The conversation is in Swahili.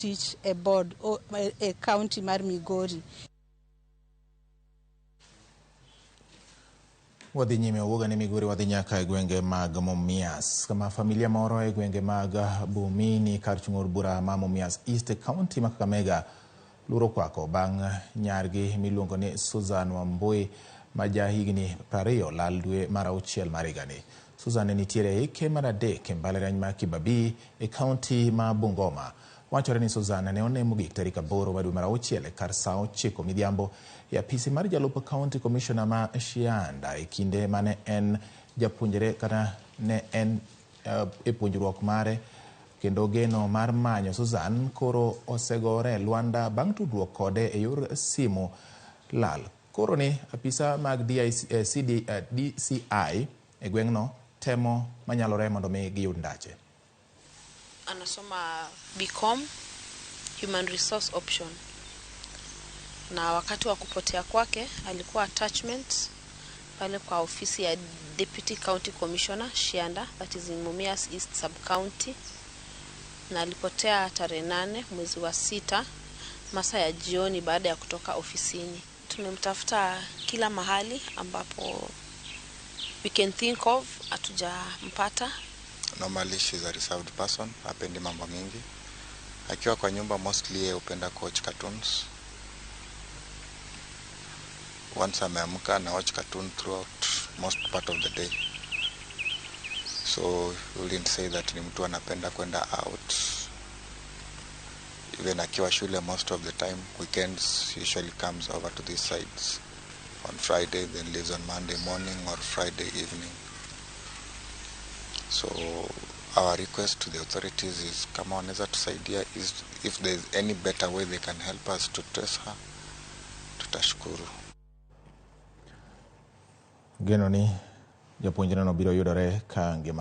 teach a board or a county mar Migori. Wadhi nyime wuoga ni Migori wadhi nyaka e gwenge mag Mumias. Kama familia moro e gwenge mag Bumini kar chung'or bura ma Mumias East County ma Kakamega luro kwako bang' nyargi miluongo ni Susan Wambui ma ja higni 20 lal dwe mar auchiel mar higani. Susan nitiere hike mar adek e mbalariany ma Kibabii e kaunti ma Bungoma. Wachore ni Susan ne onemo gik tarik 8 dwe mar auchiel e kar saa 9 midhiambo e apisi mar jalup County Commissioner ma Shianda e kinde mane en japuonjre kata ne en e puonjruok mare, kendo geno mar manyo Susan koro osegore Luanda bang' tudruok kode e yor simu lal. Koro ni apisa mag DCI e gweng'no temo manyalore mondo mi giyud ndache. Anasoma kuom human resource option, na wakati wa kupotea kwake alikuwa attachment pale kwa ofisi ya Deputy County Commissioner Shianda, that is in Mumias East Sub County, na alipotea tarehe 8 mwezi wa 6 masaa ya jioni baada ya kutoka ofisini. Tumemtafuta kila mahali ambapo we can think of, hatujampata. Normally she's a reserved person, hapendi mambo mingi. Akiwa kwa nyumba mostly yeye hupenda watch cartoons. Once ameamka na watch cartoon throughout most part of the day. So we wouldn't say that ni mtu anapenda kwenda out. Even akiwa shule most of the time, weekends usually comes over to these sides on Friday, then leaves on Monday morning or Friday evening. So our request to the authorities is, kama wanaweza tusaidia, is if there is any better way they can help us to trace her, tutashukuru. Geno ni japuonjre no biro yudore ka ngima